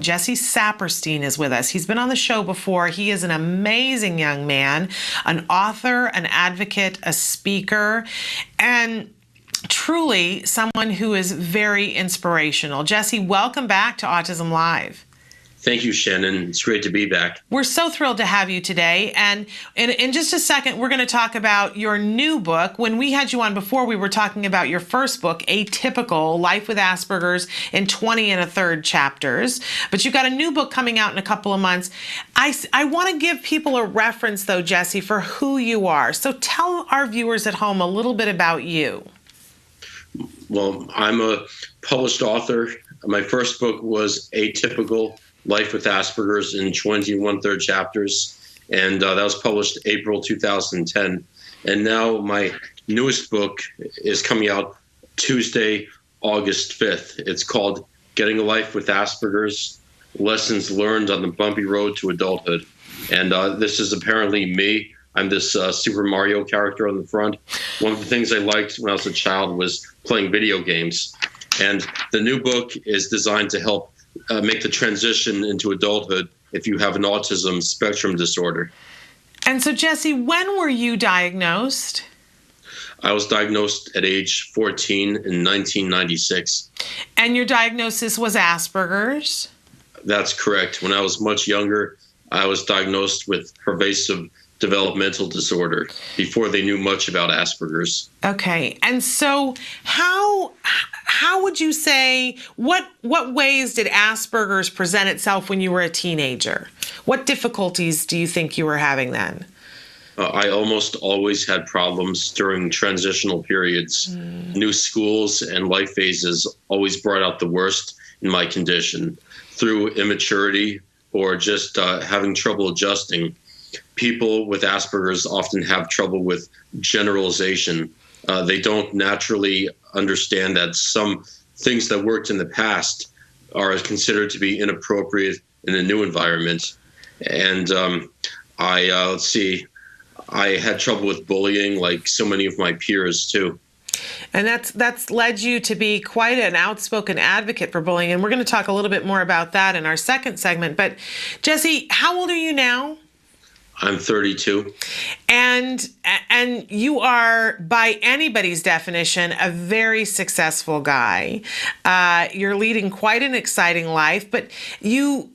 Jesse Saperstein is with us. He's been on the show before. He is an amazing young man, an author, an advocate, a speaker, and truly someone who is very inspirational. Jesse, welcome back to Autism Live. Thank you, Shannon. It's great to be back. We're so thrilled to have you today. And in just a second, we're going to talk about your new book. When we had you on before, we were talking about your first book, Atypical: Life with Asperger's in 20 1/3 chapters. But you've got a new book coming out in a couple of months. I want to give people a reference, though, Jesse, for who you are. So tell our viewers at home a little bit about you. Well, I'm a published author. My first book was Atypical: Life with Asperger's in 20 1/3 chapters, and that was published April 2010. And now my newest book is coming out Tuesday, August 5th. It's called Getting a Life with Asperger's: Lessons Learned on the Bumpy Road to Adulthood. And this is apparently me. I'm this Super Mario character on the front. One of the things I liked when I was a child was playing video games. And the new book is designed to help make the transition into adulthood if you have an autism spectrum disorder. And so, Jesse, when were you diagnosed? I was diagnosed at age 14 in 1996. And your diagnosis was Asperger's? That's correct. When I was much younger, I was diagnosed with pervasive developmental disorder before they knew much about Asperger's. Okay. And so how would you say, what ways did Asperger's present itself when you were a teenager? What difficulties do you think you were having then? I almost always had problems during transitional periods. New schools and life phases always brought out the worst in my condition through immaturity or just having trouble adjusting. People with Asperger's often have trouble with generalization. They don't naturally understand that some things that worked in the past are considered to be inappropriate in a new environment. And I had trouble with bullying, like so many of my peers too. And that's led you to be quite an outspoken advocate for bullying. And we're going to talk a little bit more about that in our second segment. But Jesse, how old are you now? I'm 32. And you are, by anybody's definition, a very successful guy. You're leading quite an exciting life, but you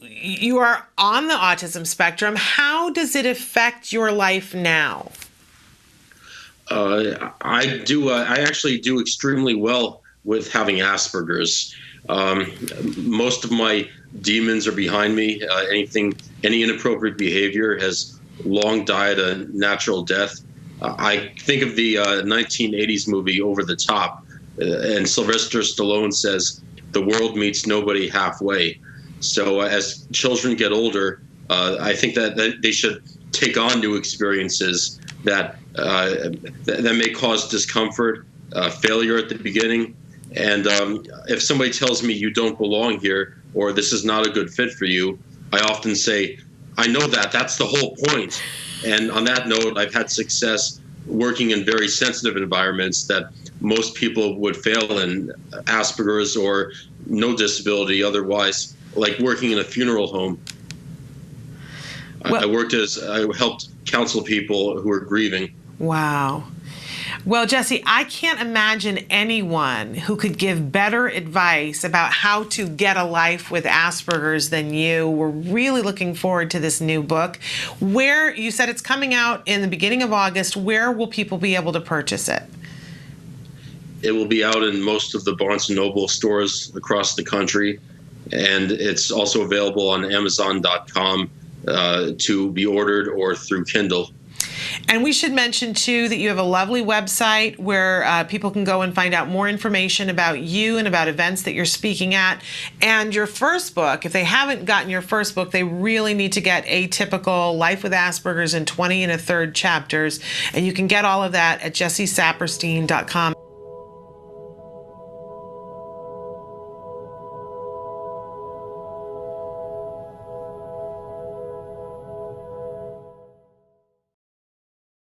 are on the autism spectrum. How does it affect your life now? I actually do extremely well with having Asperger's. Most of my demons are behind me. Any inappropriate behavior has long died a natural death. I think of the 1980s movie Over the Top, and Sylvester Stallone says, "The world meets nobody halfway." So as children get older, I think that they should take on new experiences that may cause discomfort, failure at the beginning. And if somebody tells me you don't belong here or this is not a good fit for you, I often say, I know that. That's the whole point. And on that note, I've had success working in very sensitive environments that most people would fail in, Asperger's or no disability otherwise, like working in a funeral home. Well, I helped counsel people who are grieving. Wow. Well, Jesse, I can't imagine anyone who could give better advice about how to get a life with Asperger's than you. We're really looking forward to this new book. Where, you said it's coming out in the beginning of August, where will people be able to purchase it? It will be out in most of the Barnes & Noble stores across the country, and it's also available on Amazon.com to be ordered or through Kindle. And we should mention, too, that you have a lovely website where people can go and find out more information about you and about events that you're speaking at. And your first book, if they haven't gotten your first book, they really need to get Atypical: Life with Asperger's in 20 1/3 chapters. And you can get all of that at jessesaperstein.com.